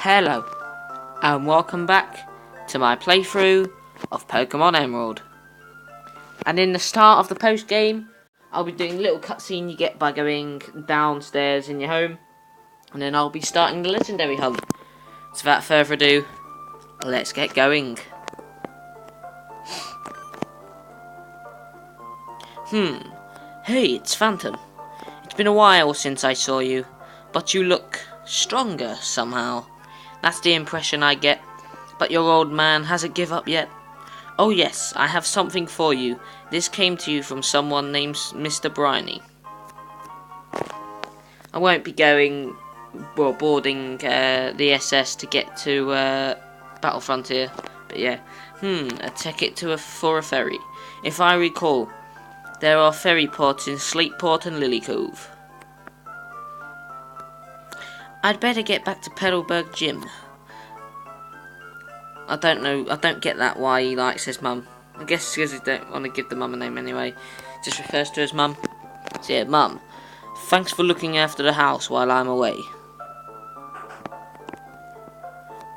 Hello, and welcome back to my playthrough of Pokémon Emerald. And in the start of the post game, I'll be doing a little cutscene you get by going downstairs in your home, and then I'll be starting the legendary hunt. So without further ado, let's get going. Hey, it's Phantom. It's been a while since I saw you, but you look stronger somehow. That's the impression I get, but your old man hasn't given up yet. Oh yes, I have something for you. This came to you from someone named Mr. Briney. I won't be boarding the SS to get to Battle Frontier, but yeah. A ticket for a ferry. If I recall, there are ferry ports in Slateport and Lily Cove. I'd better get back to Petalburg Gym. I don't get that why he likes his mum. I guess because he don't want to give the mum a name anyway. Just refers to his mum. So yeah, Mum, thanks for looking after the house while I'm away.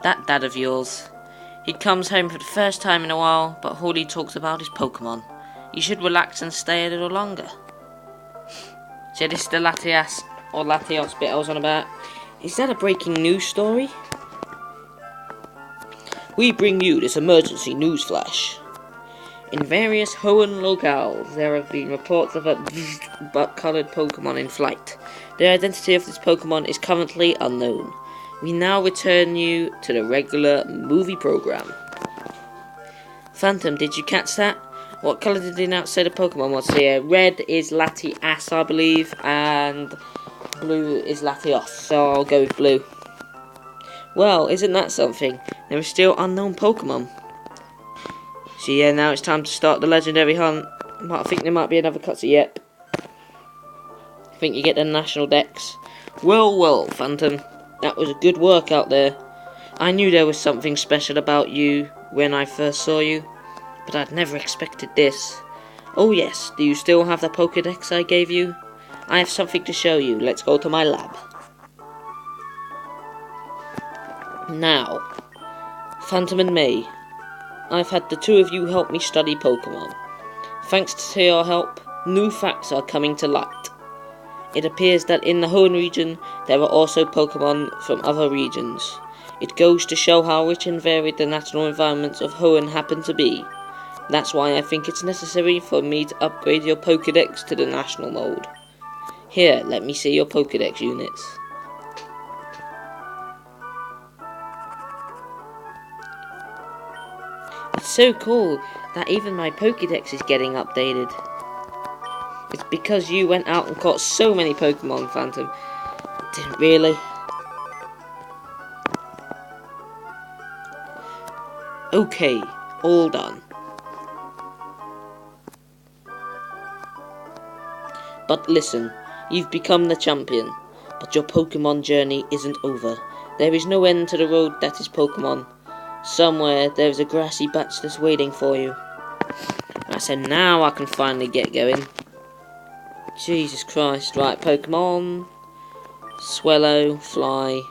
That dad of yours. He comes home for the first time in a while, but all he talks about is Pokemon. You should relax and stay a little longer. So this is the Latios bit I was on about. Is that a breaking news story? We bring you this emergency news flash. In various Hoenn locales, there have been reports of a butt-coloured Pokemon in flight. The identity of this Pokemon is currently unknown. We now return you to the regular movie program. Phantom, did you catch that? What colour did they now say the Pokemon was here? Red is Latias, I believe, and blue is Latios, so I'll go with blue. Well, isn't that something? There are still unknown Pokemon. So yeah, now it's time to start the legendary hunt. I think there might be another cutscene yet. I think you get the national dex. Well, Phantom, that was a good work out there. I knew there was something special about you when I first saw you, but I'd never expected this. Oh yes, do you still have the Pokédex I gave you? I have something to show you. Let's go to my lab. Now, Phantom and May, I've had the two of you help me study Pokemon. Thanks to your help, new facts are coming to light. It appears that in the Hoenn region, there are also Pokemon from other regions. It goes to show how rich and varied the natural environments of Hoenn happen to be. That's why I think it's necessary for me to upgrade your Pokédex to the national mode. Here, let me see your Pokédex units. It's so cool that even my Pokédex is getting updated. It's because you went out and caught so many Pokemon, Phantom. Didn't really. Okay, all done. But listen, you've become the champion, but your Pokemon journey isn't over. There is no end to the road that is Pokemon. Somewhere there's a grassy patch that's waiting for you. I said now I can finally get going. Jesus Christ. Right, Pokemon. Swellow, fly.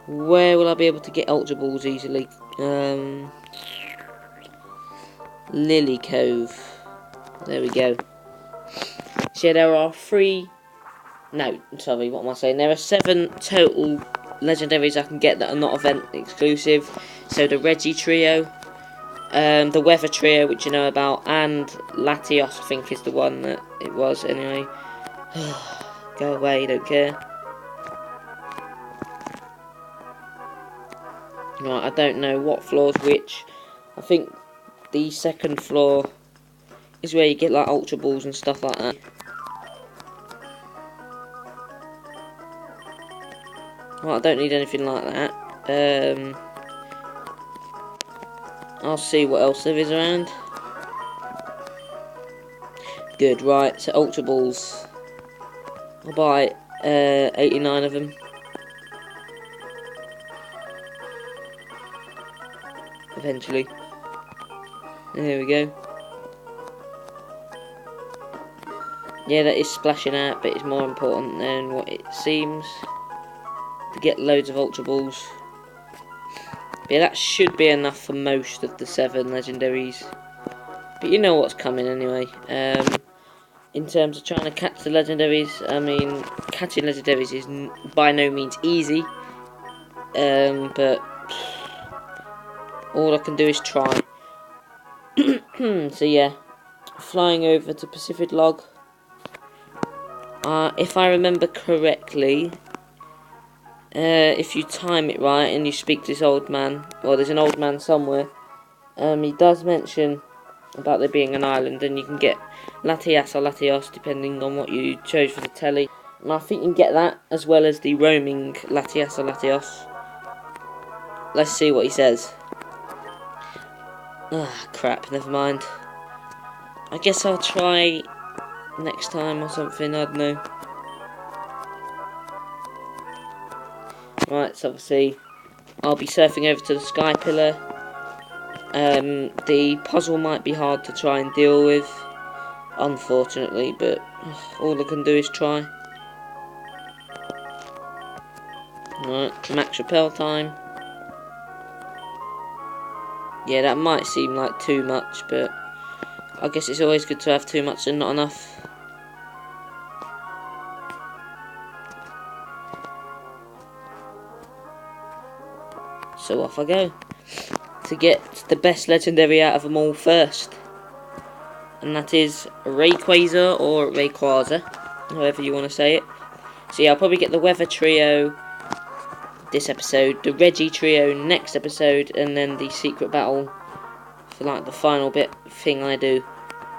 Where will I be able to get Ultra Balls easily? Lily Cove. There we go. So there are no, sorry, what am I saying? There are 7 total legendaries I can get that are not event exclusive. So the Reggie trio, the Weather trio, which you know about, and Latios, I think is the one that it was anyway. Go away, don't care. Right, I don't know what floor's which. I think the second floor is where you get like Ultra Balls and stuff like that. Well, I don't need anything like that. I'll see what else there is around. Good, right, so Ultra Balls. I'll buy 89 of them. Eventually. There we go. Yeah, that is splashing out, but it's more important than what it seems. to get loads of Ultra Balls. But yeah, that should be enough for most of the 7 legendaries. But you know what's coming anyway. In terms of trying to catch the legendaries, I mean, catching legendaries is by no means easy. But all I can do is try. So yeah, flying over to Pacific Log. If I remember correctly, if you time it right and you speak to this old man, or there's an old man somewhere, he does mention about there being an island, and you can get Latias or Latios depending on what you chose for the telly. And I think you can get that as well as the roaming Latias or Latios. Let's see what he says. Ah, crap, never mind. I guess I'll try next time or something, I don't know. Right, so obviously I'll be surfing over to the Sky Pillar. The puzzle might be hard to try and deal with, unfortunately, but all I can do is try. Right, max repel time. Yeah, that might seem like too much, but I guess it's always good to have too much and not enough. So off I go to get the best legendary out of them all first, and that is Rayquaza or Rayquaza, however you want to say it. So yeah, I'll probably get the Weather Trio this episode, the Reggie Trio next episode, and then the Secret Battle for like the final bit thing I do.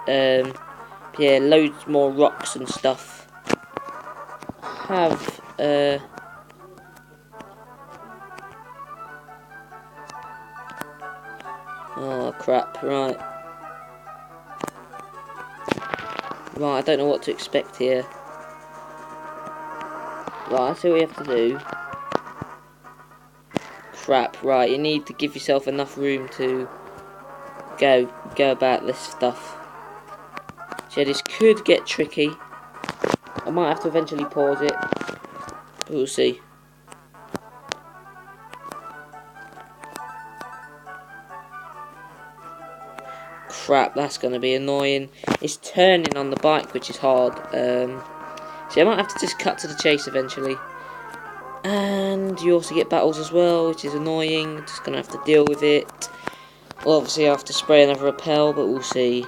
Yeah, loads more rocks and stuff. Have oh crap, right. Right, I don't know what to expect here. Right, I see what you have to do. Crap, right, you need to give yourself enough room to go about this stuff. So this could get tricky. I might have to eventually pause it, but we'll see. Crap, that's going to be annoying. It's turning on the bike, which is hard. So I might have to just cut to the chase eventually. And you also get battles as well, which is annoying. Just going to have to deal with it. Well, obviously I have to spray another repel, but we'll see.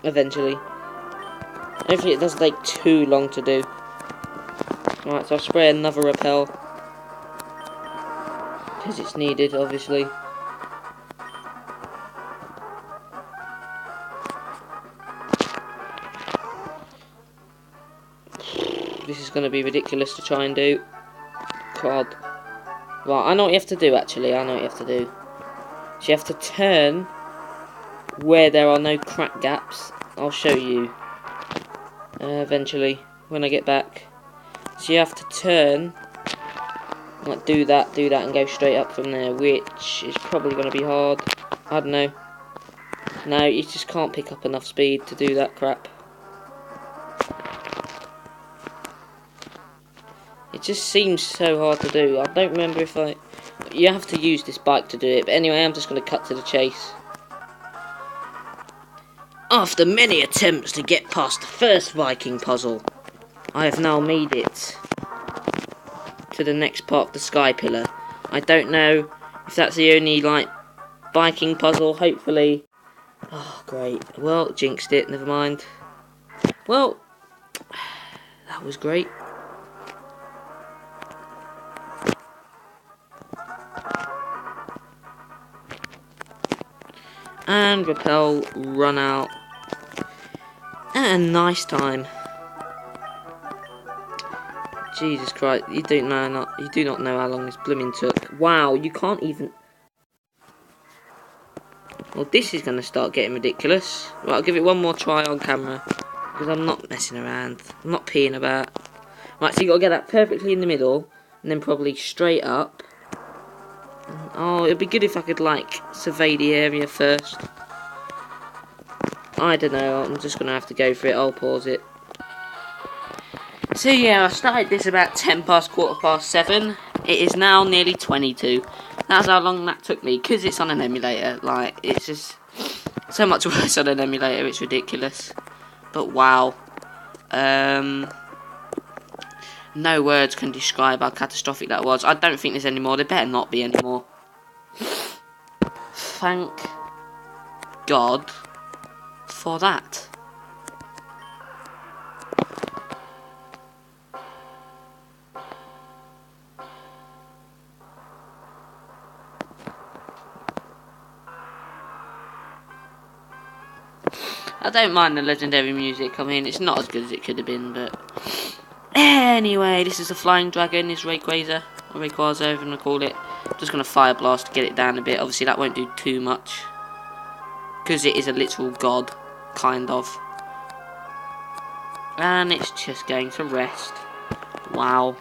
Eventually. Hopefully it doesn't take too long to do. Right, so I'll spray another repel. Because it's needed, obviously. This is going to be ridiculous to try and do. God. Right, I know what you have to do, actually. I know what you have to do. So you have to turn where there are no crack gaps. I'll show you. Eventually, when I get back. So you have to turn. Like, do that, and go straight up from there. Which is probably going to be hard. I don't know. No, you just can't pick up enough speed to do that crap. It just seems so hard to do. I don't remember if I... You have to use this bike to do it. But anyway, I'm just going to cut to the chase. After many attempts to get past the first Viking puzzle, I have now made it to the next part of the Sky Pillar. I don't know if that's the only, like, Viking puzzle. Hopefully... Oh, great. Well, jinxed it. Never mind. Well, that was great. And repel, run out, and a nice time. Jesus Christ, you do not know how long this blooming took. Wow, you can't even. Well, this is going to start getting ridiculous. Right, I'll give it one more try on camera because I'm not messing around. I'm not peeing about. Right, so you got to get that perfectly in the middle, and then probably straight up. Oh, it'd be good if I could, like, survey the area first. I don't know, I'm just going to have to go for it. I'll pause it. So yeah, I started this about 10 past, quarter past 7. It is now nearly 22. That's how long that took me, because it's on an emulator. Like, it's just so much worse on an emulator, it's ridiculous. But wow. No words can describe how catastrophic that was. I don't think there's any more. There better not be any more. Thank God for that. I don't mind the legendary music. I mean, it's not as good as it could have been, but anyway, this is a flying dragon. This Rayquaza, or Rayquaza, if I'm gonna call it. I'm just gonna fire blast to get it down a bit. Obviously, that won't do too much because it is a literal god, kind of. And it's just going to rest. Wow.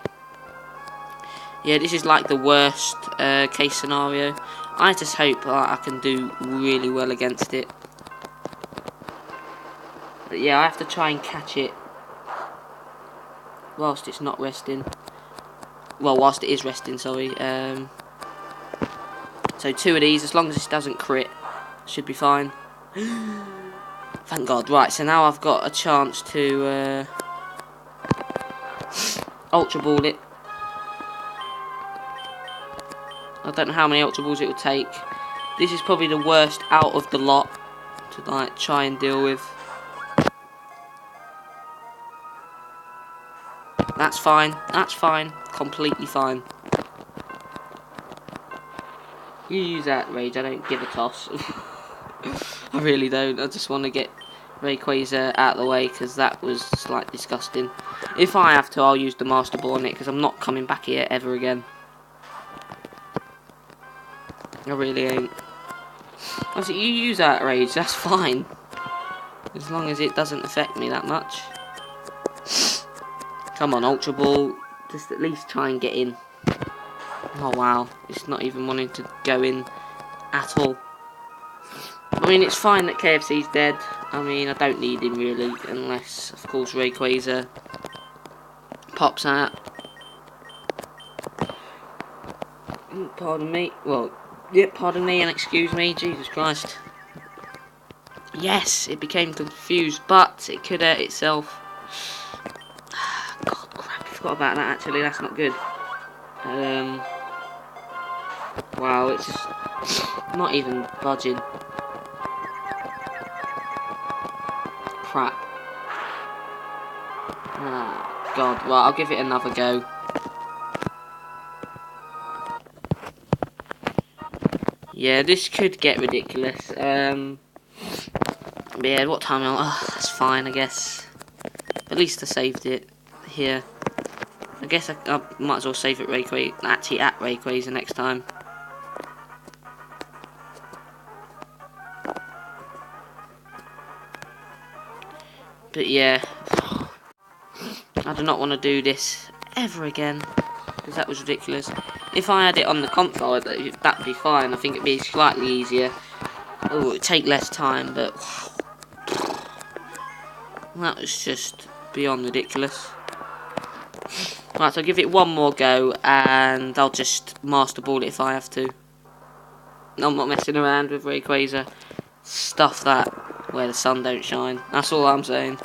Yeah, this is like the worst case scenario. I just hope I can do really well against it. But yeah, I have to try and catch it whilst it's not resting. Well, whilst it is resting, sorry. So 2 of these, as long as this doesn't crit, should be fine. Thank God. Right, so now I've got a chance to Ultra Ball it. I don't know how many Ultra Balls it will take. This is probably the worst out of the lot to like try and deal with. That's fine. That's fine. Completely fine. You use that, Rage. I don't give a toss. I really don't. I just want to get Rayquaza out of the way because that was like disgusting. If I have to, I'll use the Master Ball on it because I'm not coming back here ever again. I really ain't. Obviously, you use that, Rage. That's fine. As long as it doesn't affect me that much. Come on, Ultra Ball. Just at least try and get in. Oh wow, it's not even wanting to go in at all. I mean, it's fine that KFC's dead. I mean, I don't need him really, unless, of course, Rayquaza pops out. Pardon me. Well, yep, pardon me and excuse me. Jesus Christ. Yes, it became confused, but it could hurt itself. God, crap, I forgot about that actually, that's not good. Wow, it's just not even budging. Crap. Ah, God, well, I'll give it another go. Yeah, this could get ridiculous. But yeah, what time am I? Oh, that's fine, I guess. At least I saved it here. I guess I might as well save it actually at Rayquaza next time. But yeah, I do not want to do this ever again, because that was ridiculous. If I had it on the console, that'd be fine. I think it'd be slightly easier. Oh, it'd take less time, but that was just beyond ridiculous. Right, so I'll give it one more go, and I'll just Master Ball it if I have to. I'm not messing around with Rayquaza. Stuff that where the sun don't shine. That's all I'm saying.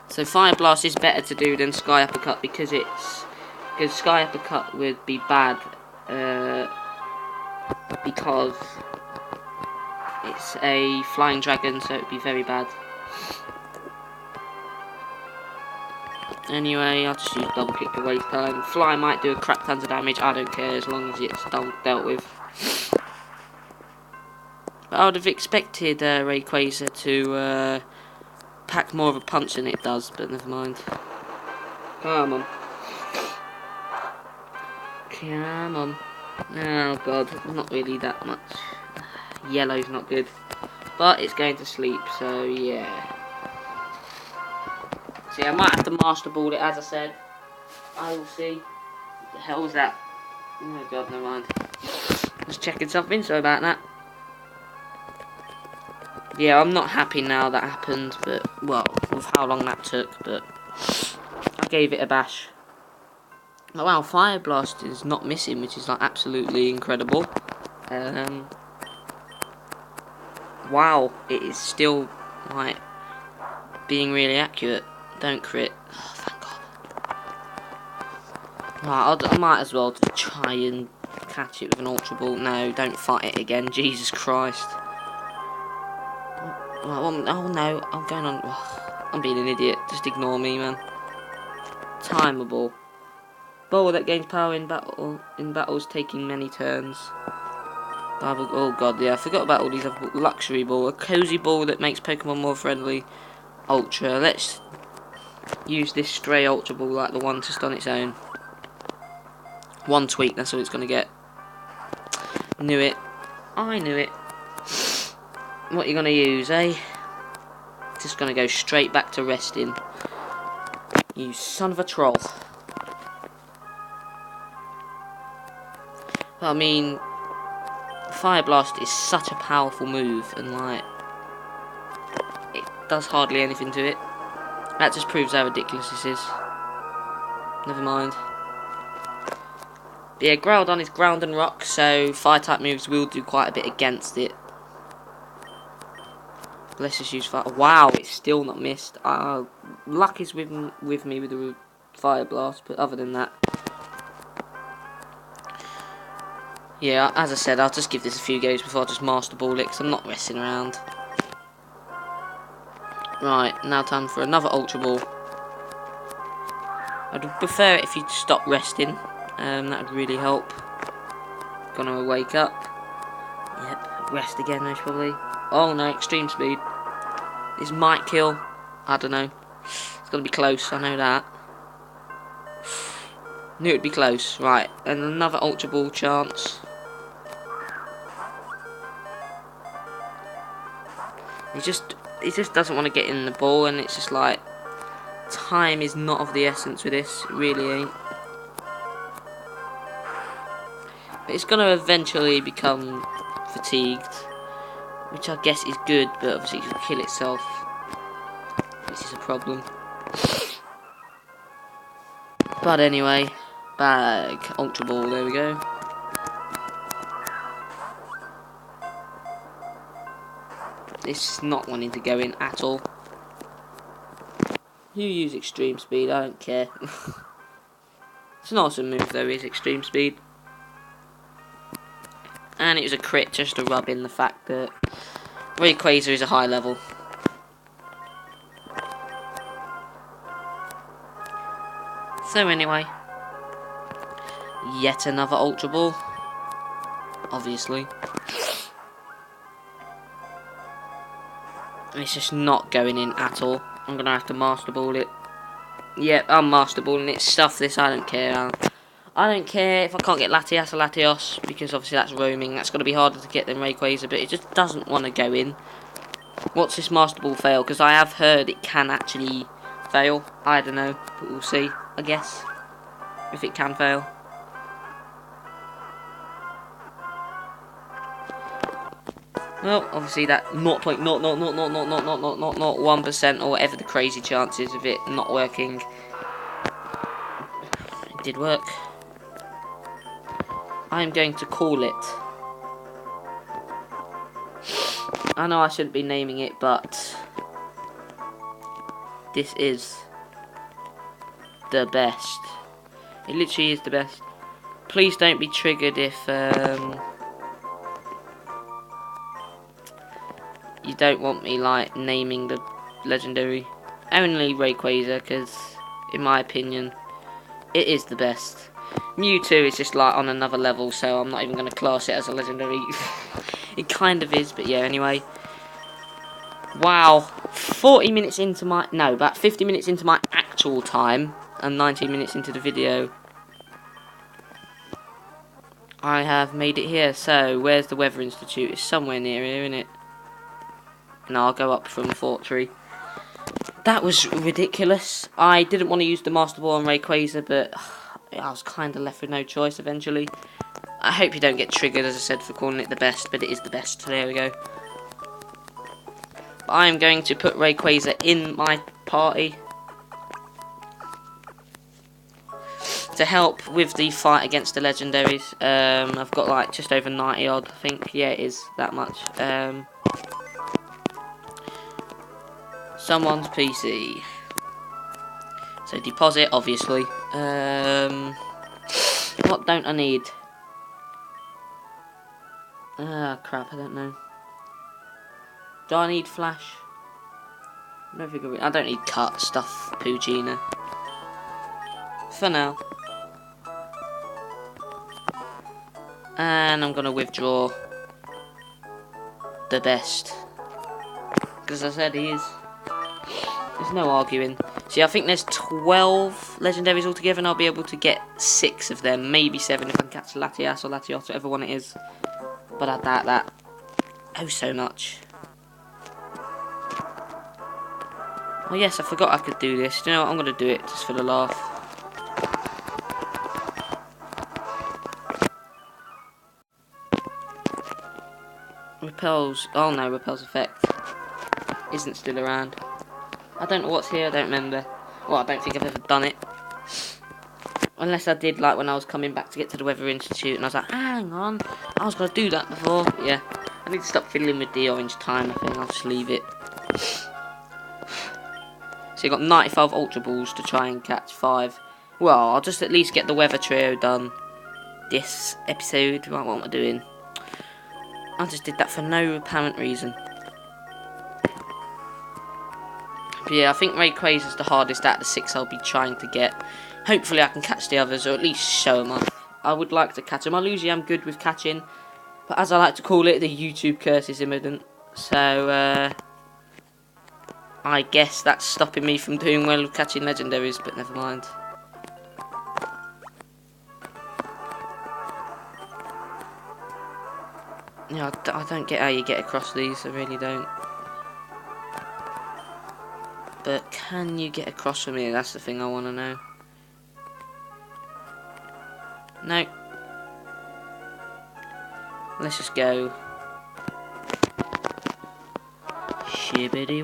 So Fire Blast is better to do than Sky Uppercut because Sky Uppercut would be bad because it's a flying dragon, so it would be very bad. Anyway, I'll just use double kick to waste time. Fly might do a crap tons of damage, I don't care as long as it's dealt with. But I would have expected Rayquaza to pack more of a punch than it does, but never mind. Come on. Come on. Oh god, not really that much. Yellow's not good. But it's going to sleep, so yeah. See, I might have to Master Ball it, as I said. I will see. What the hell was that? Oh god, never mind. Just checking something, so about that. Yeah, I'm not happy now that happened, but, well, with how long that took, but I gave it a bash. Oh, wow, Fire Blast is not missing, which is, like, absolutely incredible. Wow, it is still, like, being really accurate. Don't crit. Oh, thank God. Right, I might as well just try and catch it with an Ultra Ball. No, don't fight it again. Jesus Christ. Oh no, I'm going on. I'm being an idiot. Just ignore me, man. Timer Ball. Ball that gains power in battles taking many turns. Bible. Oh god, yeah, I forgot about all these other luxury ball. A cozy ball that makes Pokemon more friendly. Ultra. Let's use this stray Ultra Ball like the one just on its own. One tweak, that's all it's gonna get. Knew it. I knew it. What are you gonna use, eh? Just gonna go straight back to resting. You son of a troll. I mean, Fire Blast is such a powerful move, and like, it does hardly anything to it. That just proves how ridiculous this is. Never mind. But yeah, Groudon is ground and rock, so fire type moves will do quite a bit against it. Let's just use fire. Wow, it's still not missed. Luck is with me with the Fire Blast, but other than that, yeah, as I said, I'll just give this a few goes before I just Master Ball it, because I'm not messing around. Right, now time for another Ultra Ball. I'd prefer it if you'd stop resting. That would really help. Gonna wake up. Yep, rest again most probably. Oh no, extreme speed. This might kill. I don't know. It's gonna be close, I know that. Knew it'd be close. Right, and another Ultra Ball chance. He just doesn't want to get in the ball, and it's just like, time is not of the essence with this. It really ain't. But it's gonna eventually become fatigued, which I guess is good, but obviously it will kill itself. This is a problem. But anyway, bag, Ultra Ball, there we go. This is not wanting to go in at all. You use extreme speed, I don't care. It's an awesome move though, is extreme speed. And it was a crit just to rub in the fact that Rayquaza is a high level. So anyway, yet another Ultra Ball, obviously. It's just not going in at all. I'm gonna have to Master Ball it. Yep, I'm Master Balling it. Stuff this, I don't care. I don't care if I can't get Latias or Latios, because obviously that's roaming. That's gonna be harder to get than Rayquaza, but it just doesn't want to go in. What's this Master Ball fail? Because I have heard it can actually fail. I don't know, but we'll see, I guess, if it can fail. Well, obviously that 0.0000001% or whatever the crazy chances of it not working, it did work. I'm going to call it. I know I shouldn't be naming it, but this is the best. It literally is the best. Please don't be triggered if you don't want me like naming the legendary. Only Rayquaza, because in my opinion it is the best. Mewtwo is just like on another level, so I'm not even going to class it as a legendary. It kind of is, but yeah, anyway. Wow, 40 minutes into my, no, about 50 minutes into my actual time, and 19 minutes into the video, I have made it here. So, where's the Weather Institute? It's somewhere near here, isn't it? No, I'll go up from Fort Tree. That was ridiculous. I didn't want to use the Master Ball on Rayquaza, but I was kind of left with no choice eventually. I hope you don't get triggered, as I said, for calling it the best, but it is the best. So there we go. But I am going to put Rayquaza in my party to help with the fight against the legendaries. I've got like just over 90 odd, I think. Yeah, it is that much. Someone's PC. So deposit, obviously. What don't I need? Ah, crap, I don't know. Do I need flash? I don't need cut stuff, Pugina. For now. And I'm gonna withdraw the best. Because as I said, he is. There's no arguing. See, I think there's 12 legendaries altogether, and I'll be able to get 6 of them, maybe 7 if I can catch Latias or Latios, whatever one it is. But I doubt that. Oh, so much. Oh yes, I forgot I could do this. You know what, I'm going to do it just for the laugh. Repels. Oh no, Repels effect isn't still around. I don't know what's here, I don't remember. Well, I don't think I've ever done it. Unless I did, like, when I was coming back to get to the Weather Institute, and I was like, hang on, I was going to do that before. But yeah, I need to stop fiddling with the orange time, I think. I'll just leave it. So you got 95 Ultra Balls to try and catch 5. Well, I'll just at least get the Weather Trio done this episode. Right, what am I doing? I just did that for no apparent reason. But yeah, I think Rayquaza is the hardest out of the 6 I'll be trying to get. Hopefully I can catch the others, or at least show them off. I would like to catch them. I usually am good with catching, but as I like to call it, the YouTube curse is imminent. So, I guess that's stopping me from doing well with catching legendaries, but never mind. Yeah, I don't get how you get across these, I really don't. But can you get across from here? That's the thing I want to know. No. Let's just go. Shibbity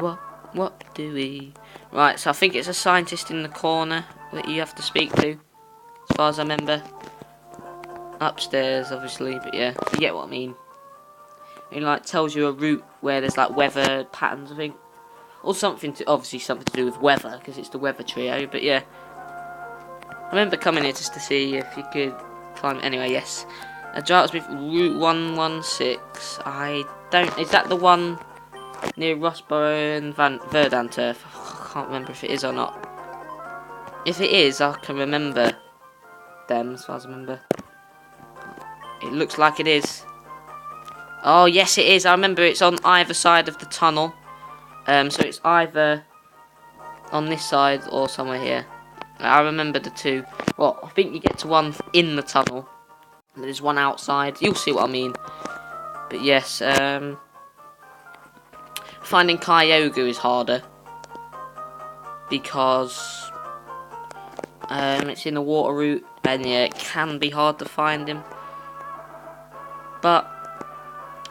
what do we? Right, so I think it's a scientist in the corner that you have to speak to, as far as I remember. Upstairs, obviously, but yeah, you get what I mean. It like tells you a route where there's like weather patterns, I think. Or something to, obviously something to do with weather, because it's the Weather Trio, but yeah. I remember coming here just to see if you could climb. Anyway, yes. Jartsmith Route 116. I don't. Is that the one near Rossborough and Verdant Turf? I can't remember if it is or not. If it is, I can remember them as far as I remember. It looks like it is. Oh, yes, it is. I remember it's on either side of the tunnel. So it's either on this side or somewhere here. I remember the two. Well, I think you get to one in the tunnel. There's one outside. You'll see what I mean. But yes, finding Kyogre is harder. Because it's in the water route. And yeah, it can be hard to find him. But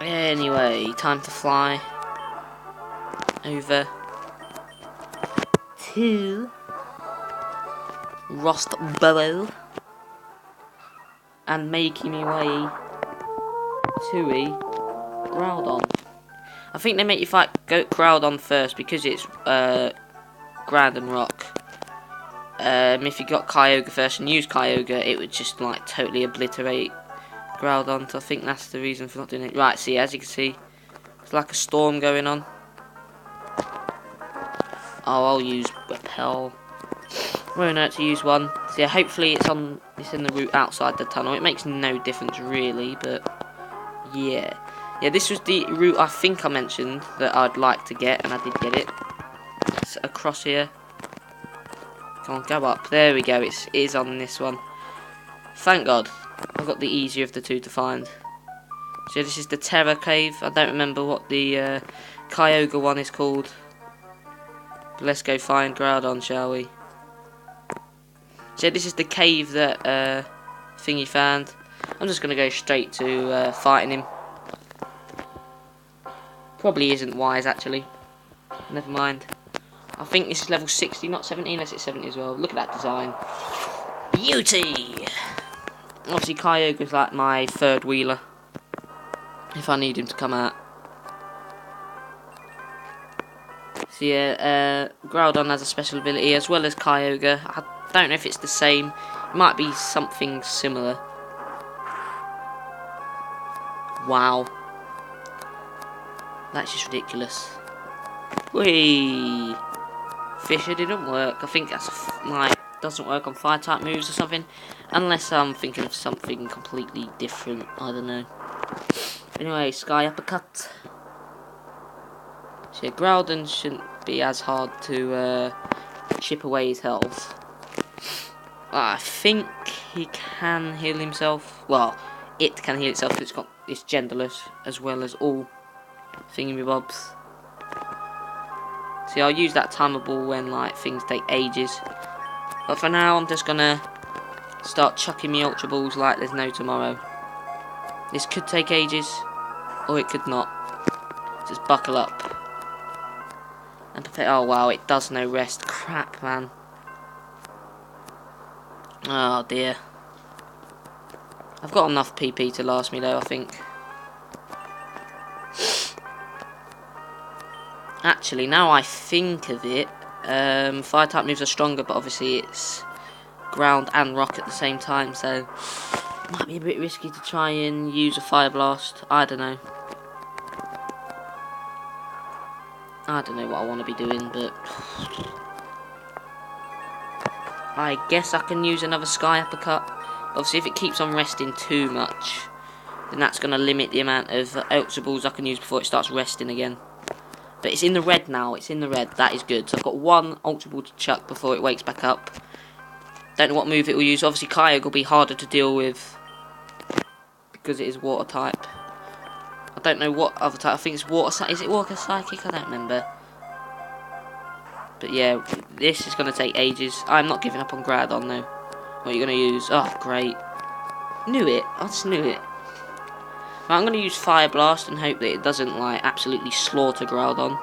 anyway, time to fly over to Rostboro and making my way to Groudon. I think they make you fight Groudon first because it's Ground and Rock. If you got Kyogre first and used Kyogre, it would just like totally obliterate Groudon. So I think that's the reason for not doing it. Right, see, as you can see, it's like a storm going on. Oh, I'll use Repel. Won't hurt to use one. So yeah, hopefully it's in the route outside the tunnel. It makes no difference really, but yeah. Yeah, this was the route I think I mentioned that I'd like to get, and I did get it. It's across here. Come on, go up. There we go. It is on this one. Thank God. I've got the easier of the two to find. So this is the Terror Cave. I don't remember what the Kyogre one is called. But let's go find Groudon, shall we? So this is the cave that Thingy found. I'm just going to go straight to fighting him. Probably isn't wise, actually. Never mind. I think this is level 60, not 70, unless it's 70 as well. Look at that design. Beauty! Obviously, Kyogre's like my third wheeler. If I need him to come out. So yeah, Groudon has a special ability as well as Kyogre. I don't know if it's the same. It might be something similar. Wow. That's just ridiculous. Whee! Fisher didn't work. I think that's like doesn't work on fire type moves or something. Unless I'm thinking of something completely different. I don't know. Anyway, Sky Uppercut. So yeah, Groudon shouldn't be as hard to chip away his health. I think he can heal himself. Well, it can heal itself. It's genderless as well as all thingamybobs. See, I'll use that timer ball when like things take ages. But for now, I'm just gonna start chucking me Ultra Balls like there's no tomorrow. This could take ages, or it could not. Just buckle up. And prepare. Oh wow, it does no rest. Crap, man. Oh dear. I've got enough PP to last me though, I think. Actually, now I think of it, fire type moves are stronger, but obviously it's ground and rock at the same time, so it might be a bit risky to try and use a fire blast. I don't know. I don't know what I want to be doing, but I guess I can use another Sky Uppercut. Obviously, if it keeps on resting too much, then that's going to limit the amount of Ultra Balls I can use before it starts resting again. But it's in the red now, it's in the red, that is good. So I've got one Ultra Ball to chuck before it wakes back up. Don't know what move it will use. Obviously Kyogre will be harder to deal with because it is water type. I don't know what other type, I think it's water, is it water psychic? I don't remember. But yeah, this is going to take ages. I'm not giving up on Groudon though. What are you going to use? Oh, great. Knew it, I just knew it. Right, I'm going to use Fire Blast and hope that it doesn't like absolutely slaughter Groudon.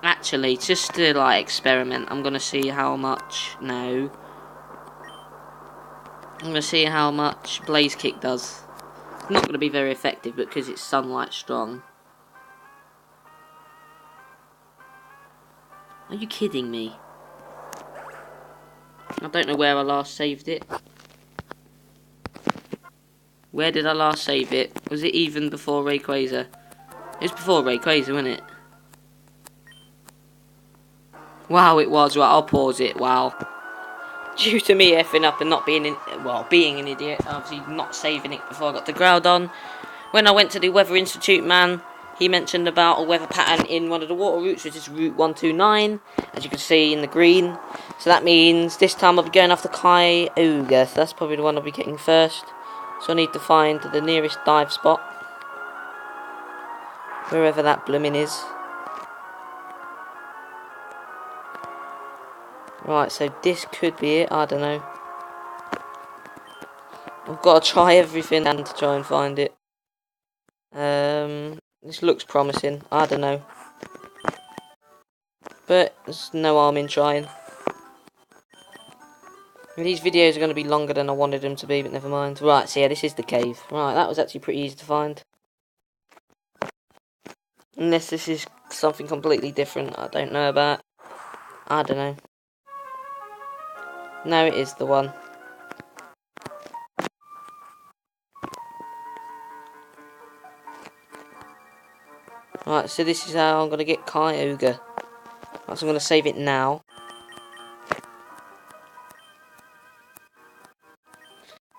Actually, just to like experiment, I'm going to see how much. No. I'm going to see how much Blaze Kick does. It's not going to be very effective because it's Sunlight strong. Are you kidding me? I don't know where I last saved it. Where did I last save it? Was it even before Rayquaza? It was before Rayquaza, wasn't it? Wow, it was. Right, I'll pause it. Wow. Due to me effing up and not being being an idiot, obviously not saving it before I got to Groudon. When I went to the Weather Institute, man, he mentioned about a weather pattern in one of the water routes, which is Route 129, as you can see in the green. So that means this time I'll be going after Kyogre. So that's probably the one I'll be getting first. So I need to find the nearest dive spot. Wherever that blooming is. Right, so this could be it, I don't know. I've got to try everything and to try and find it. This looks promising, I don't know. But there's no harm in trying. These videos are going to be longer than I wanted them to be, but never mind. Right, so yeah, this is the cave. Right, that was actually pretty easy to find. Unless this is something completely different I don't know about. I don't know. No, it is the one. Right, so this is how I'm going to get Kyogre. Right, so I'm going to save it now.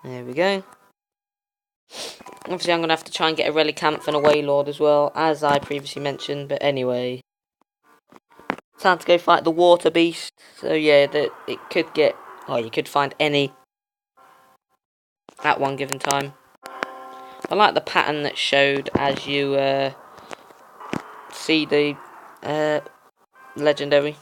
There we go. Obviously I'm going to have to try and get a Relicanth and a Wailord as well, as I previously mentioned, but anyway. Time to go fight the Water Beast. So yeah, it could get, you could find any at one given time. I like the pattern that's showed as you see the legendary.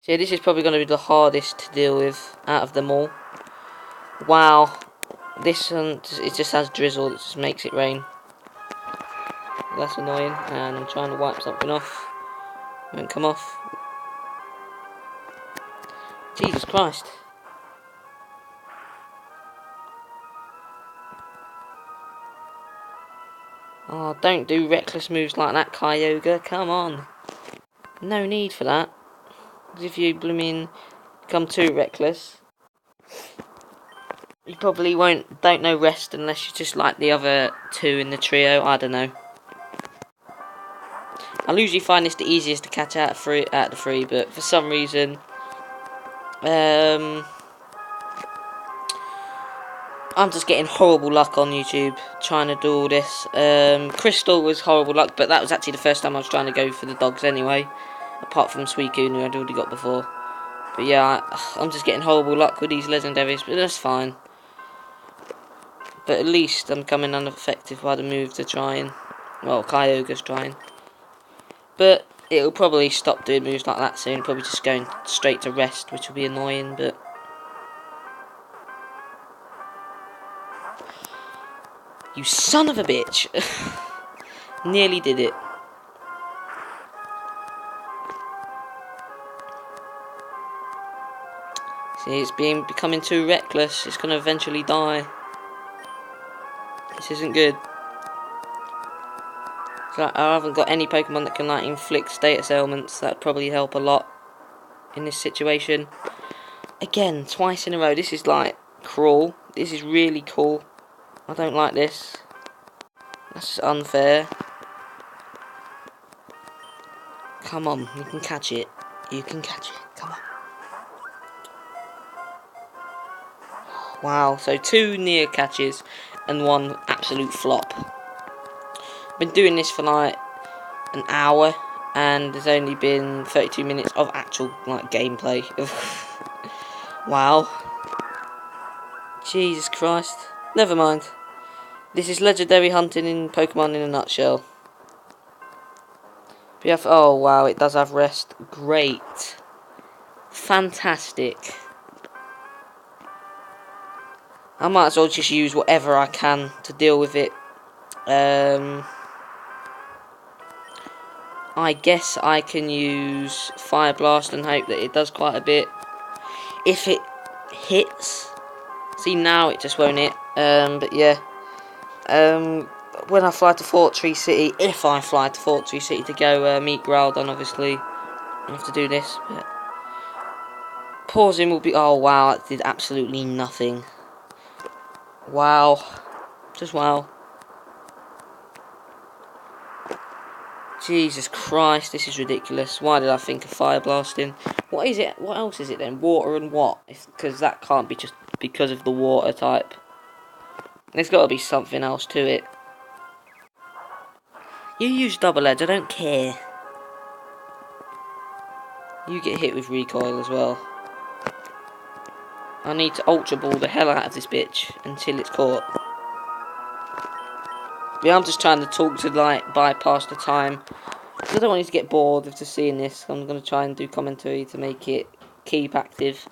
So yeah, this is probably going to be the hardest to deal with out of them all. Wow. This one, it just has drizzle that just makes it rain. That's annoying, and I'm trying to wipe something off. It won't come off. Jesus Christ. Oh, don't do reckless moves like that, Kyogre. Come on. No need for that. Because if you blooming become too reckless, you probably don't know rest unless you're just like the other two in the trio. I don't know. I usually find this the easiest to catch out of the three, but for some reason, I'm just getting horrible luck on YouTube trying to do all this. Crystal was horrible luck, but that was actually the first time I was trying to go for the dogs anyway. Apart from Suicune, who I'd already got before. But yeah, I'm just getting horrible luck with these legendaries, but that's fine. But at least I'm coming unaffected by the move they're trying. Well, Kyogre's trying. But it'll probably stop doing moves like that soon. Probably just going straight to rest, which will be annoying, but... You son of a bitch! Nearly did it. See, it's becoming too reckless. It's going to eventually die. This isn't good. So I haven't got any Pokemon that can like inflict status ailments. That'd probably help a lot in this situation. Again, twice in a row. This is like cruel. This is really cool. I don't like this. That's unfair. Come on, you can catch it. You can catch it. Come on. Wow, so 2 near catches and 1 absolute flop. Been doing this for like an hour and there's only been 32 minutes of actual like gameplay. Wow. Jesus Christ. Never mind. This is legendary hunting in Pokemon in a nutshell. Oh wow, it does have rest. Great. Fantastic. I might as well just use whatever I can to deal with it. I guess I can use Fire Blast and hope that it does quite a bit. If it hits. See, now it just won't hit. But yeah. When I fly to Fort Tree City, if I fly to Fort Tree City to go meet Groudon, obviously, I have to do this. But pausing will be... Oh wow, that did absolutely nothing. Wow. Just wow. Jesus Christ, this is ridiculous. Why did I think of Fire Blasting? What is it? What else is it then? Water and what? Because that can't be just because of the water type. There's got to be something else to it. You use Double Edge, I don't care. You get hit with recoil as well. I need to Ultra Ball the hell out of this bitch until it's caught. Yeah, I'm just trying to talk to like bypass the time. I don't want you to get bored of just seeing this. I'm going to try and do commentary to make it keep active.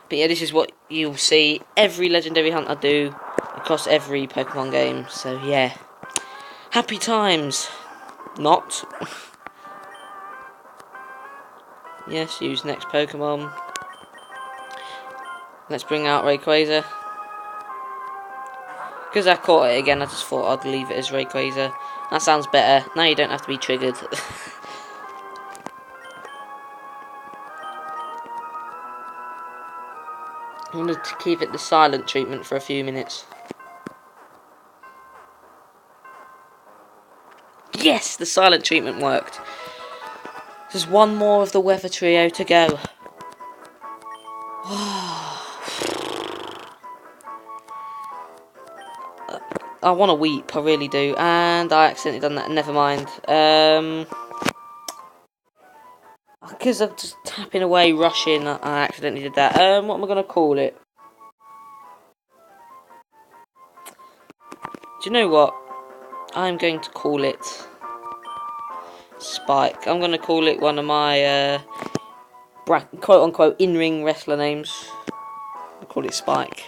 But yeah, this is what you'll see every legendary hunt I do across every Pokemon game. So yeah, happy times. Not. Yes, use next Pokemon. Let's bring out Rayquaza. Because I caught it again, I just thought I'd leave it as Rayquaza. That sounds better. Now you don't have to be triggered. I'm going to keep it the silent treatment for a few minutes. Yes, the silent treatment worked. There's one more of the weather trio to go. I want to weep, I really do. And I accidentally done that, never mind. Because I'm just tapping away, rushing, I accidentally did that. What am I going to call it? Do you know what? I'm going to call it Spike. I'm going to call it one of my quote-unquote in-ring wrestler names. I'll call it Spike.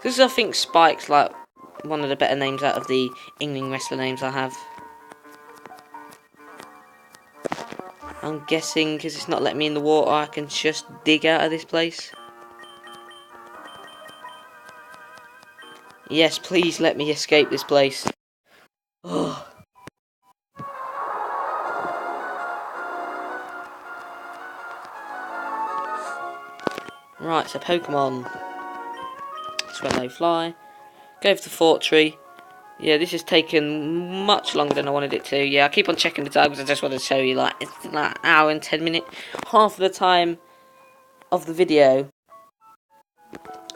Because I think Spike's like one of the better names out of the England wrestler names I have. I'm guessing because it's not letting me in the water, I can just dig out of this place. Yes, please let me escape this place. Oh. Right, so Pokémon. That's where they fly. Go for the fort tree. Yeah, this has taken much longer than I wanted it to. Yeah, I keep on checking the time because I just want to show you, like, it's like an hour and 10 minutes. Half of the time of the video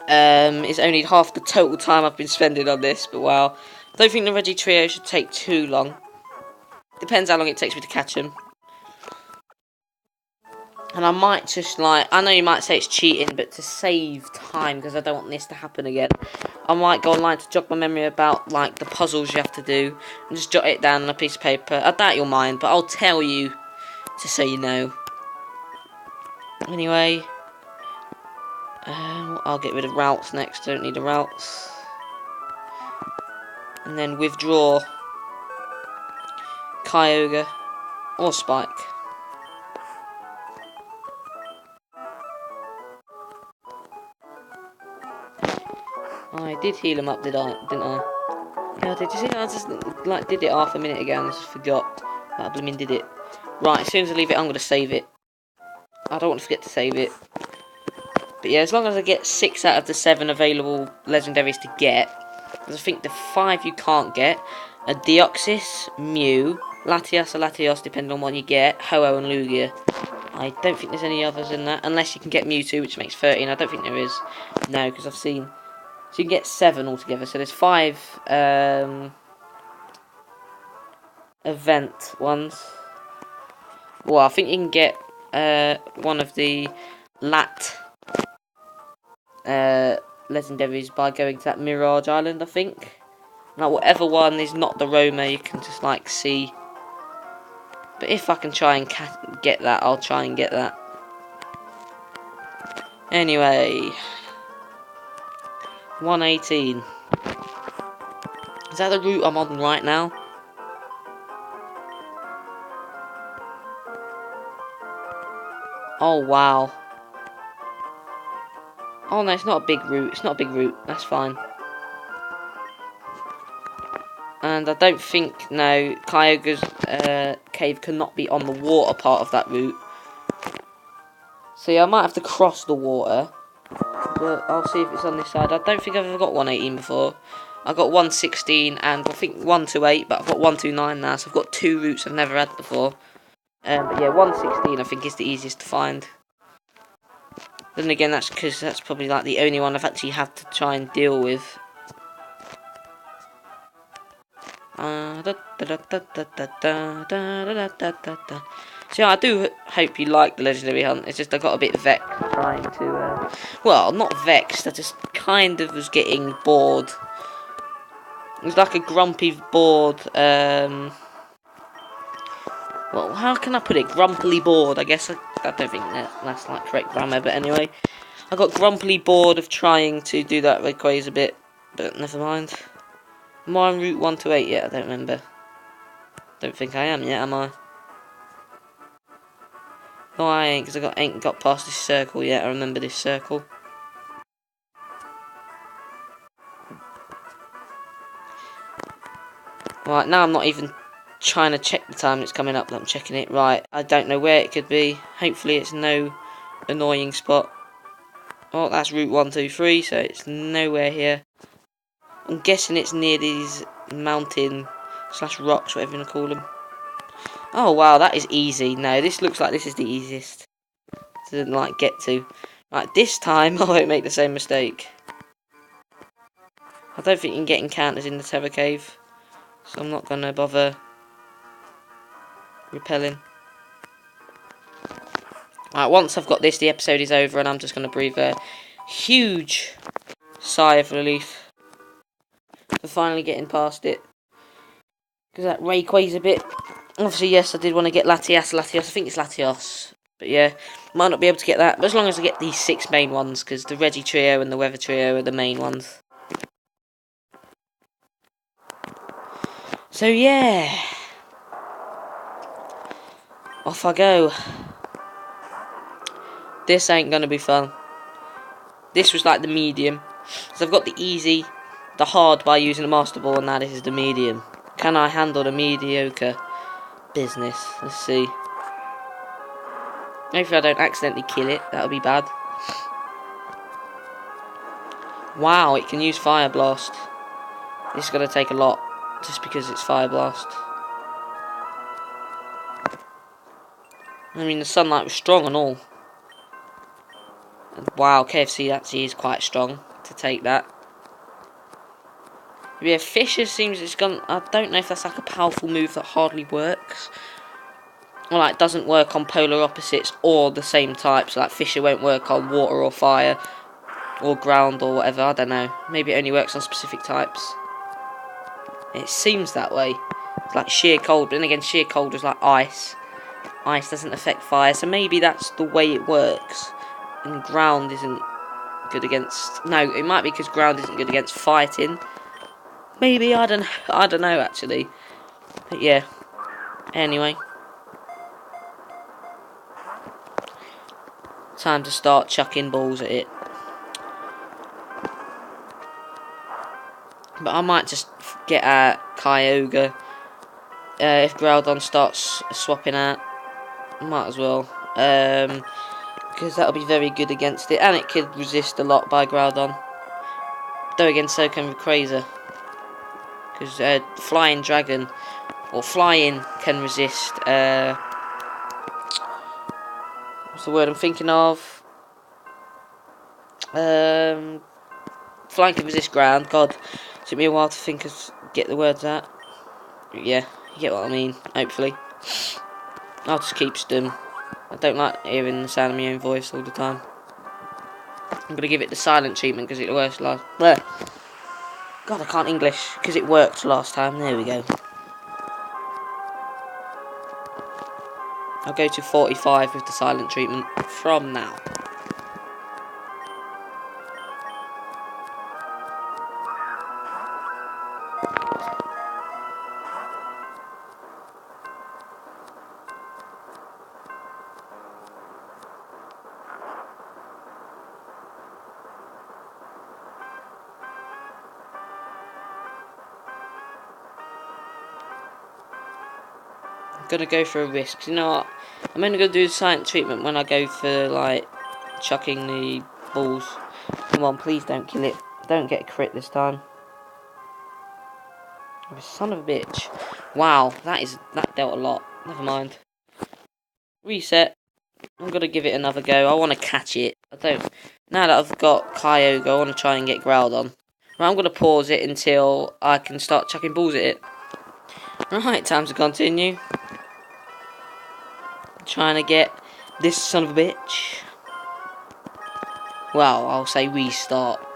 is only half the total time I've been spending on this. But wow, I don't think the Reggie Trio should take too long. Depends how long it takes me to catch them. And I might just, like, I know you might say it's cheating, but to save time, because I don't want this to happen again, I might go online to jog my memory about, like, the puzzles you have to do, and just jot it down on a piece of paper. I doubt you'll mind, but I'll tell you, just so you know. Anyway, I'll get rid of routes next, don't need the routes. And then withdraw Kyogre or Spike. I did heal him up, didn't I? Yeah, did you see? I just like did it half a minute ago and I just forgot that I blooming did it. Right, as soon as I leave it, I'm gonna save it. I don't want to forget to save it. But yeah, as long as I get 6 out of the 7 available legendaries to get, because I think the 5 you can't get are Deoxys, Mew, Latias or Latios, depending on what you get, Ho-Oh and Lugia. I don't think there's any others in that, unless you can get Mewtwo, which makes 13. I don't think there is. No, because I've seen. So you can get 7 altogether. So there's 5 event ones. Well, I think you can get one of the legendaries by going to that Mirage Island, I think. Now, whatever one is not the Roma, you can just like see. But if I can try and get that, I'll try and get that. Anyway, 118. Is that the route I'm on right now? Oh wow. Oh no, it's not a big route. It's not a big route. That's fine. And I don't think, no, Kyogre's cave cannot be on the water part of that route. So yeah, I might have to cross the water. But I'll see if it's on this side. I don't think I've ever got 118 before. I got 116 and I think 128, but I've got 129 now. So I've got 2 routes I've never had before. But yeah, 116 I think is the easiest to find. Then again, that's because that's probably like the only one I've actually had to try and deal with. So yeah, I do hope you like the Legendary Hunt. It's just I got a bit vexed trying to, well, not vexed, I just kind of was getting bored. It was like a grumpy, bored, well, how can I put it? Grumpily bored, I guess. I don't think that's like correct grammar, but anyway. I got grumpily bored of trying to do that Rayquaza a bit, but never mind. Am I on Route 128 yet? I don't remember. Don't think I am yet, am I? No, I ain't, because I ain't got past this circle yet. I remember this circle. Right, now I'm not even trying to check the time it's coming up, but I'm checking it. Right, I don't know where it could be. Hopefully it's no annoying spot. Oh, that's Route 123, so it's nowhere here. I'm guessing it's near these mountain / rocks, whatever you want to call them. Oh wow, that is easy. No, this looks like this is the easiest to like get to. Right, this time I won't make the same mistake. I don't think you can get encounters in the Terror Cave, so I'm not gonna bother repelling. Right, once I've got this, the episode is over, and I'm just gonna breathe a huge sigh of relief for finally getting past it. Because that Rayquaza bit. Obviously, yes, I did want to get Latias. I think it's Latios. But yeah, might not be able to get that. But as long as I get these 6 main ones, because the Reggie Trio and the Weather Trio are the main ones. So yeah, off I go. This ain't gonna be fun. This was like the medium. So I've got the easy, the hard by using a master ball, and now this is the medium. Can I handle the mediocre business? Let's see. Hopefully I don't accidentally kill it. That would be bad. Wow, it can use Fire Blast. This is gonna take a lot, just because it's Fire Blast. I mean, the sunlight was strong and all. Wow, KFC actually is quite strong to take that. Yeah, Fisher seems it's gone. I don't know if that's like a powerful move that hardly works. Or like doesn't work on polar opposites or the same types. So like Fisher won't work on water or fire or ground or whatever. I don't know. Maybe it only works on specific types. It seems that way. It's like sheer cold, but then again, sheer cold is like ice. Ice doesn't affect fire, so maybe that's the way it works. And ground isn't good against. No, it might be because ground isn't good against fighting. Maybe I don't know actually. But yeah. Anyway, time to start chucking balls at it. But I might just get a Kyogre. If Groudon starts swapping out, might as well. Because that'll be very good against it. And it could resist a lot by Groudon. Though again, so can Rayquaza. Because Flying Dragon, or Flying, can resist, what's the word I'm thinking of? Flying can resist ground. God, it took me a while to get the words out. But yeah, you get what I mean, hopefully. I'll just keep stum. I don't like hearing the sound of my own voice all the time. I'm going to give it the silent treatment because it worked last... Bleh. God, I can't English because it worked last time. There we go. I'll go to 45 with the silent treatment from now. I'm gonna go for a risk. You know what? I'm only gonna do the silent treatment when I go for like chucking the balls. Come on, please don't kill it. Don't get a crit this time. Oh, son of a bitch. Wow, that dealt a lot. Never mind. Reset. I'm gonna give it another go. I wanna catch it. Now that I've got Kyogre, I wanna try and get Groudon. Right, I'm gonna pause it until I can start chucking balls at it. Right, time to continue. Trying to get this son of a bitch. Well, I'll say restart.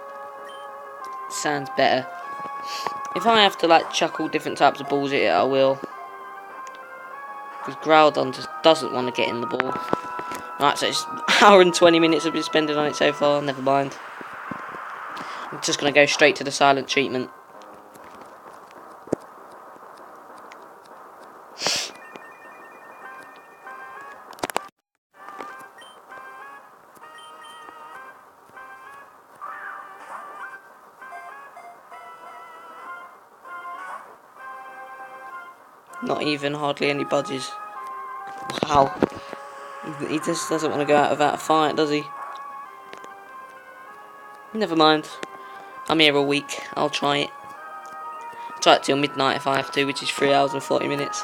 Sounds better. If I have to like chuck all different types of balls at it, I will. Because Groudon just doesn't want to get in the ball. Right, so it's an hour and 20 minutes I've been spending on it so far. Never mind. I'm just going to go straight to the silent treatment. Not even hardly any budges. Wow. He just doesn't want to go out without a fight, does he? Never mind. I'm here all week. I'll try it. Try it till midnight if I have to, which is 3 hours and 40 minutes.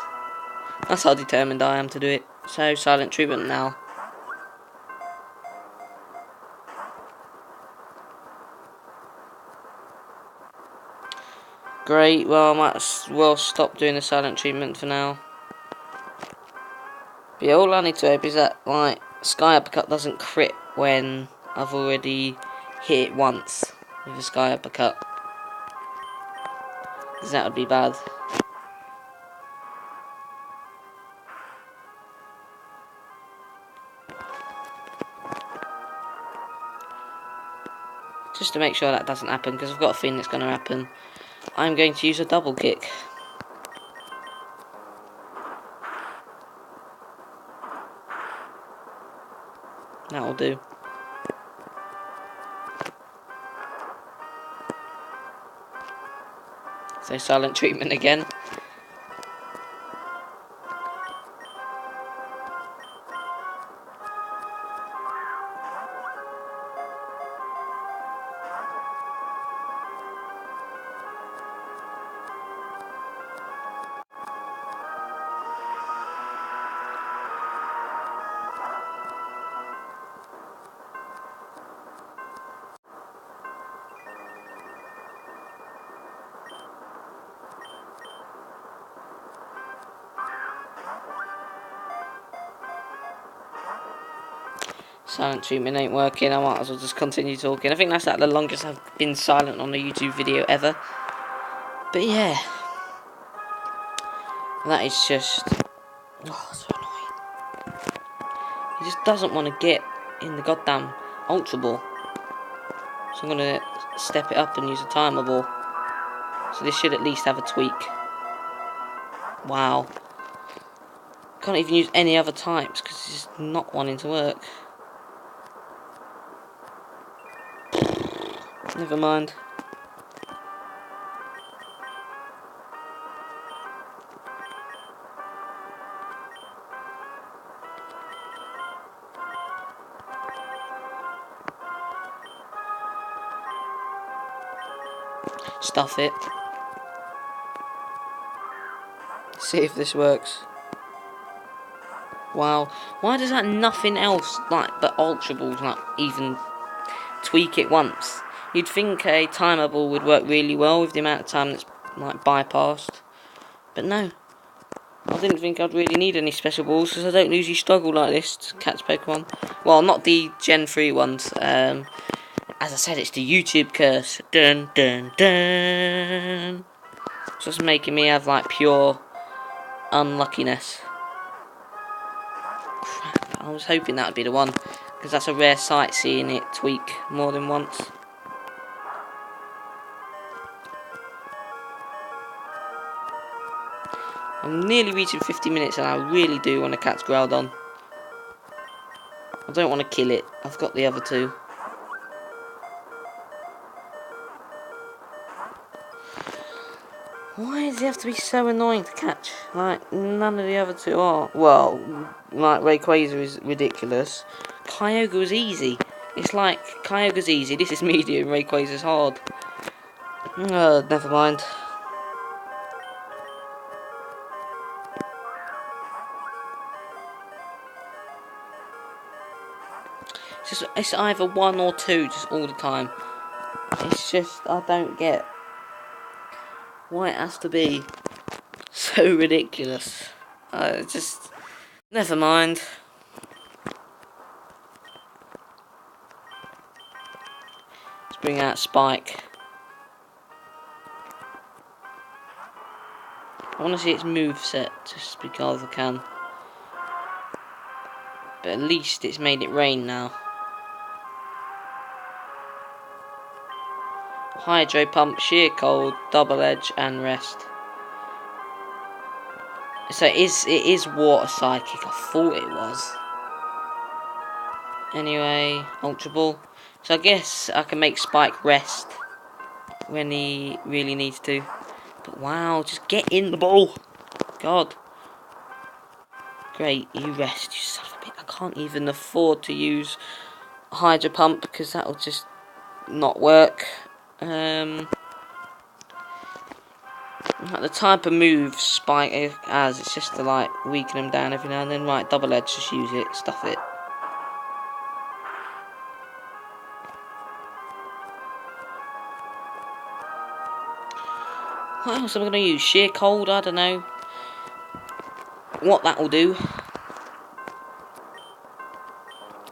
That's how determined I am to do it. So, silent treatment now. Great, well I might as well stop doing the silent treatment for now. But yeah, all I need to hope is that, like, Sky Uppercut doesn't crit when I've already hit it once with a Sky Uppercut. Because that would be bad. Just to make sure that doesn't happen, because I've got a feeling it's going to happen, I'm going to use a double kick. That'll do. So silent treatment again. Silent treatment ain't working, I might as well just continue talking. I think that's like the longest I've been silent on a YouTube video ever. But yeah, that is just, oh, so annoying. He just doesn't want to get in the goddamn Ultra Ball. So I'm gonna step it up and use a timer ball. So this should at least have a tweak. Wow. Can't even use any other types because it's just not wanting to work. Never mind. Stuff it. See if this works. Wow. Why does that nothing else, like, but Ultra Balls, not even tweak it once? You'd think a timer ball would work really well with the amount of time that's, like, bypassed. But no. I didn't think I'd really need any special balls, because I don't usually struggle like this to catch Pokemon. Well, not the Gen 3 ones. As I said, it's the YouTube curse. Dun, dun, dun. It's just making me have, like, pure unluckiness. Crap, I was hoping that would be the one, because that's a rare sight, seeing it tweak more than once. I'm nearly reaching 50 minutes and I really do want to catch Groudon. I don't want to kill it, I've got the other two. Why does it have to be so annoying to catch? Like, none of the other two are. Well, like, Rayquaza is ridiculous. Kyogre was easy. It's like, Kyogre's easy, this is medium, Rayquaza's hard. Never mind. It's either 1 or 2 just all the time. It's just, I don't get why it has to be so ridiculous. Just, never mind. Let's bring out Spike. I want to see its moveset, just because I can. But at least it's made it rain now. Hydro Pump, Sheer Cold, Double Edge, and Rest. So it is Water Psychic, I thought it was. Anyway, Ultra Ball. So I guess I can make Spike rest when he really needs to. But wow, just get in the ball. God. Great, you rest, you son of a bitch. I can't even afford to use Hydro Pump because that'll just not work. Like the type of move Spike has, it's just to like weaken them down every now and then. Right, Double Edge, just use it, stuff it. What else am I going to use? Sheer Cold, I don't know what that will do.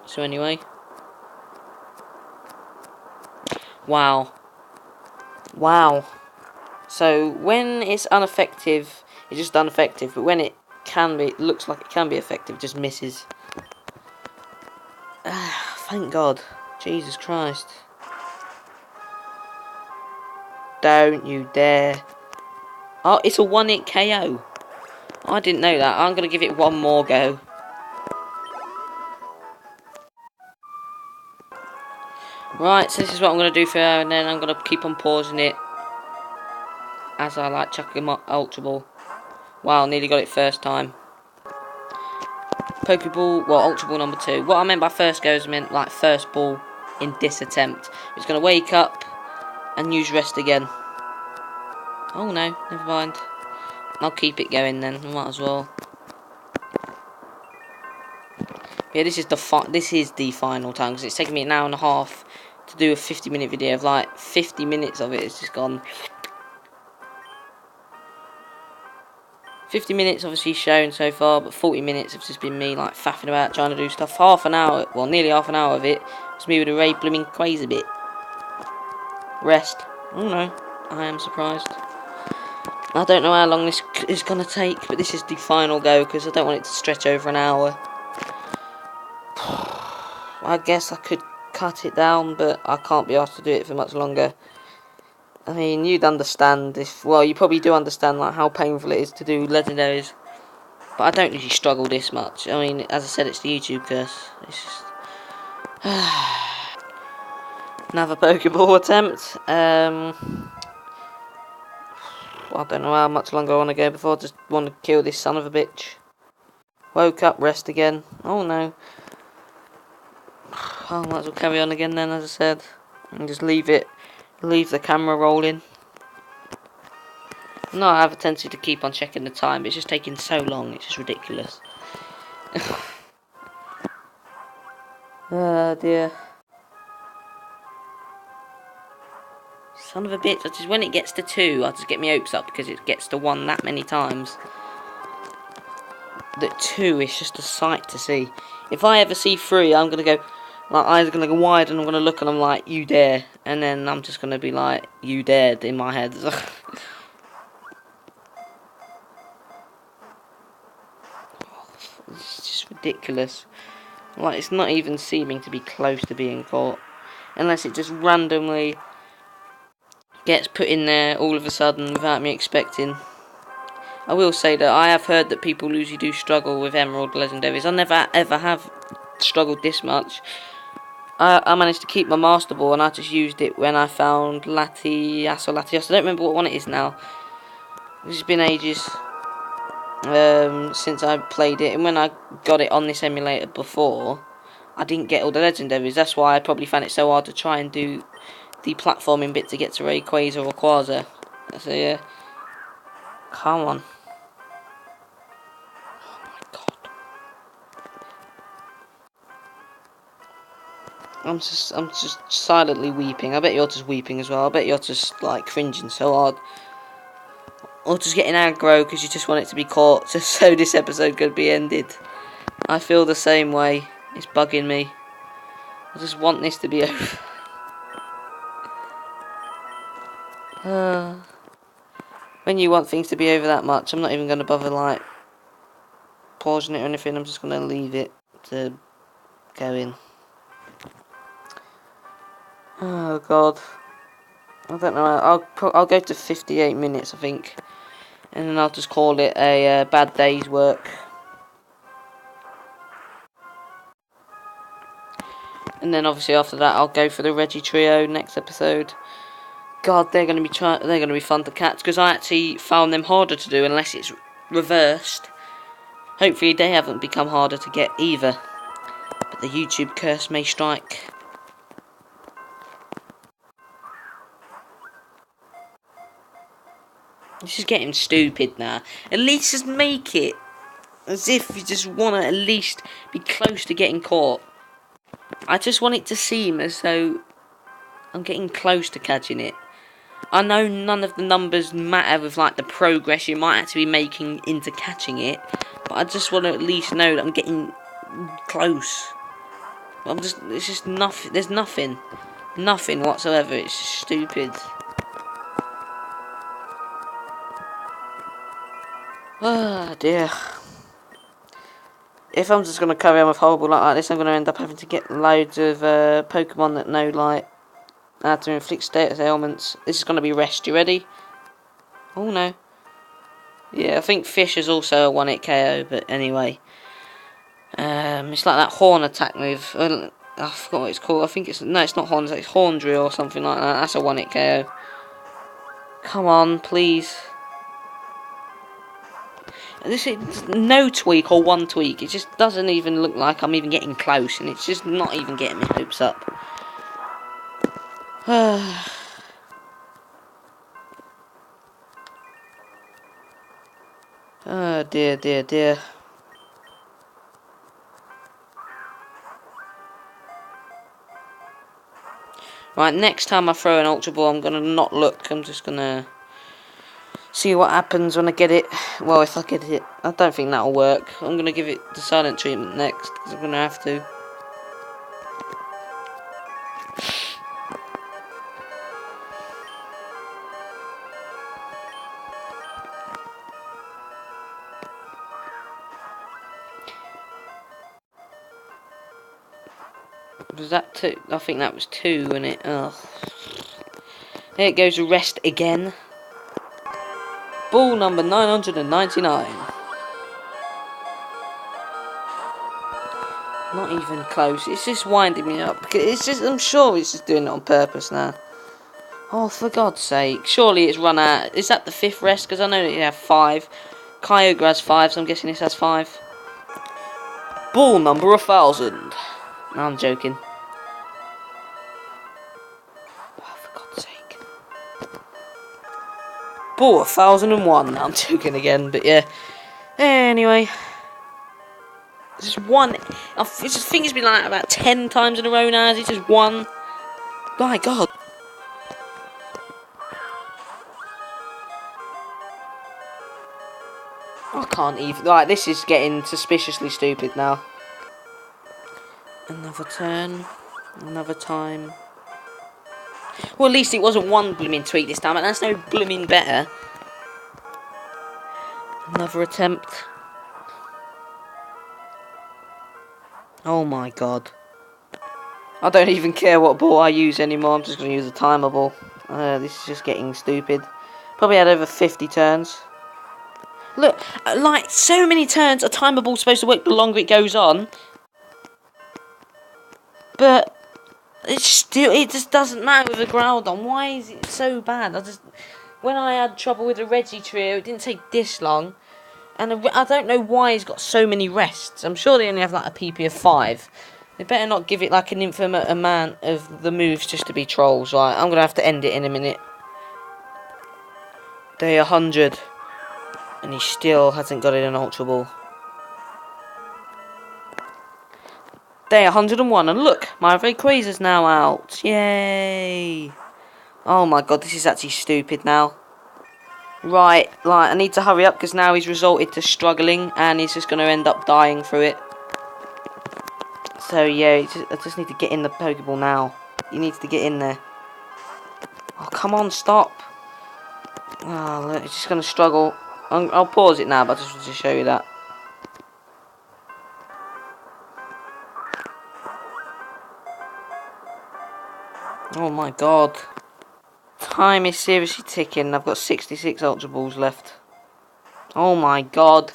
So anyway. Wow. Wow. So when it's ineffective, it's just ineffective, but when it can be, it looks like it can be effective, it just misses. Thank God. Jesus Christ. Don't you dare. Oh, it's a 1-hit KO. I didn't know that. I'm going to give it one more go. Right, so this is what I'm going to do for her, and then I'm going to keep on pausing it as I like chuck him up Ultra Ball. Wow, nearly got it first time. Pokeball, well, Ultra Ball number 2. What I meant by first go is I meant like first ball in this attempt. It's going to wake up and use rest again. Oh no, never mind. I'll keep it going then, might as well. Yeah, this is the final time, because it's taken me an hour and a half to do a 50-minute video of like 50 minutes of it. It's just gone. 50 minutes obviously shown so far, but 40 minutes have just been me like faffing about trying to do stuff. Half an hour, well nearly half an hour of it was me with a Ray blooming crazy bit. Rest. Oh no, I am surprised. I don't know how long this is going to take, but this is the final go because I don't want it to stretch over an hour. I guess I could cut it down, but I can't be asked to do it for much longer. I mean, you'd understand if, well, you probably do understand like how painful it is to do legendaries, but I don't usually struggle this much. I mean, as I said, it's the YouTube curse. It's just another Pokeball attempt. I don't know how much longer I want to go before I just want to kill this son of a bitch. Woke up, rest again. Oh no. I might as well carry on again then, as I said, and just leave the camera rolling. No, I have a tendency to keep on checking the time, but it's just taking so long, it's just ridiculous. Oh dear. Son of a bitch, just when it gets to 2, I just get my hopes up because it gets to 1 that many times. That 2 is just a sight to see. If I ever see 3, I'm going to go, my eyes are going to go wide and I'm going to look and I'm like, you dare. And then I'm just going to be like, you dared in my head. It's just ridiculous. Like, it's not even seeming to be close to being caught. Unless it just randomly gets put in there all of a sudden without me expecting. I will say that I have heard that people usually do struggle with Emerald Legendaries. I never ever have struggled this much. I managed to keep my Master Ball and I just used it when I found Latias or Latios. I don't remember what one it is now. It's been ages since I played it, and when I got it on this emulator before, I didn't get all the legendaries. That's why I probably found it so hard to try and do the platforming bit to get to Rayquaza or Quasar. So yeah, come on. Oh my god, I'm just silently weeping. I bet you're just weeping as well. I bet you're just like cringing so hard. Or just getting aggro because you just want it to be caught just so this episode could be ended. I feel the same way. It's bugging me. I just want this to be over. When you want things to be over that much, I'm not even going to bother like pausing it or anything. I'm just going to leave it to go in. Oh god. I don't know. I'll go to 58 minutes, I think. And then I'll just call it a bad day's work. And then obviously after that I'll go for the Reggie Trio next episode. God, they're going to be fun to catch because I actually found them harder to do unless it's reversed. Hopefully they haven't become harder to get either. But the YouTube curse may strike. This is getting stupid now. At least just make it as if you just want to at least be close to getting caught. I just want it to seem as though I'm getting close to catching it. I know none of the numbers matter with like the progress you might actually be making into catching it, but I just want to at least know that I'm getting close. It's just nothing. There's nothing whatsoever. It's just stupid. Ah dear. If I'm just going to carry on with horrible luck like this, I'm going to end up having to get loads of Pokemon that know like how to inflict status ailments. This is going to be rest. You ready? Oh no. Yeah, I think Fish is also a 1-hit KO, but anyway. It's like that Horn attack move. I forgot what it's called. I think it's no, it's not Horns. It's Horndrill or something like that. That's a 1-hit KO. Come on, please. This is no tweak or one tweak. It just doesn't even look like I'm even getting close, and it's just not even getting my hopes up. Oh dear, dear, dear. Right, next time I throw an Ultra Ball, I'm gonna not look. I'm just gonna see what happens when I get it. Well, if I get it, I don't think that'll work. I'm gonna give it the silent treatment next, because I'm gonna have to. Was that 2? I think that was 2, wasn't it? Ugh. There it goes to rest again. Ball number 999. Not even close. It's just winding me up. It's just, I'm sure it's just doing it on purpose now. Oh, for God's sake. Surely it's run out. Is that the 5th rest? Because I know that you have 5. Kyogre has 5, so I'm guessing this has 5. Ball number 1000. No, I'm joking. Oh, for God's sake. Ball 1001. No, I'm joking again, but yeah. Anyway. Just one. I think it's been like about 10 times in a row now. It's just one. My God. I can't even. Like, this is getting suspiciously stupid now. Another turn. Another time. Well, at least it wasn't one blooming tweak this time, and that's no blooming better. Another attempt. Oh my God. I don't even care what ball I use anymore. I'm just going to use a timer ball. This is just getting stupid. Probably had over 50 turns. Look, like, so many turns a timer ball's supposed to work the longer it goes on. But it's still, it just doesn't matter with a Groudon. Why is it so bad? When I had trouble with the Reggie trio, it didn't take this long. And I don't know why he's got so many rests. I'm sure they only have like a PP of 5. They better not give it like an infinite amount of the moves just to be trolls. Right, I'm going to have to end it in a minute. Day 100. And he still hasn't got it in Ultra Ball. Day 101. And look, my Rayquaza's now out. Yay. Oh my God, this is actually stupid now. Right, I need to hurry up because now he's resorted to struggling and he's just going to end up dying through it. So yeah, I just need to get in the Pokeball now. He needs to get in there. Oh, come on, stop. Oh, look, he's just going to struggle. I'll pause it now, but I just want to show you that. Oh my God. Time is seriously ticking. I've got 66 Ultra Balls left. Oh my God.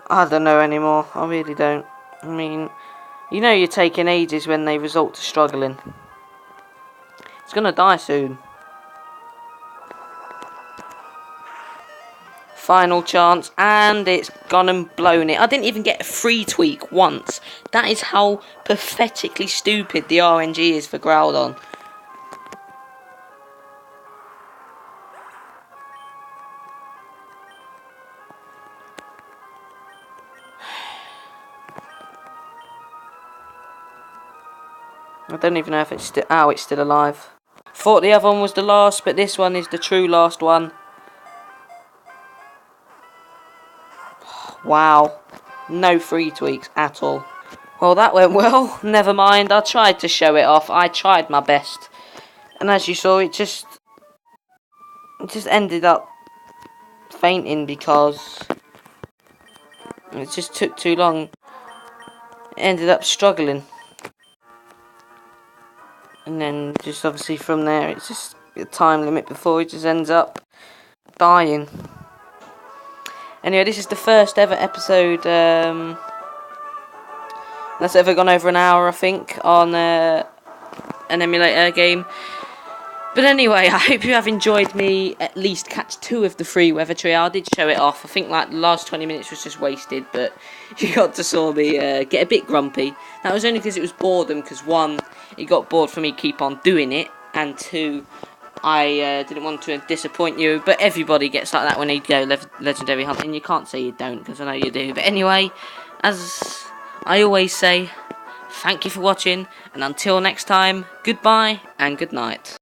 I don't know anymore. I really don't. I mean, you know you're taking ages when they resort to struggling. It's gonna die soon. Final chance, and it's gone and blown it. I didn't even get a free tweak once. That is how pathetically stupid the RNG is for Groudon. I don't even know if it's still... Oh, it's still alive. Thought the other one was the last, but this one is the true last one. Wow. No free tweaks at all. Well, that went well. Never mind. I tried to show it off. I tried my best. And as you saw, it just ended up fainting because it just took too long. It ended up struggling. And then just obviously from there, it's just a time limit before it just ends up dying. Anyway, this is the first ever episode That's ever gone over an hour, I think, on an emulator game. But anyway, I hope you have enjoyed me at least catch 2 of the 3 weather trio. I did show it off. I think like the last 20 minutes was just wasted, but you got to saw me get a bit grumpy. That was only because it was boredom, because 1, it got bored for me keep on doing it, and 2, I didn't want to disappoint you. But everybody gets like that when they go legendary hunting. You can't say you don't, because I know you do. But anyway, as I always say, thank you for watching, and until next time, goodbye and good night.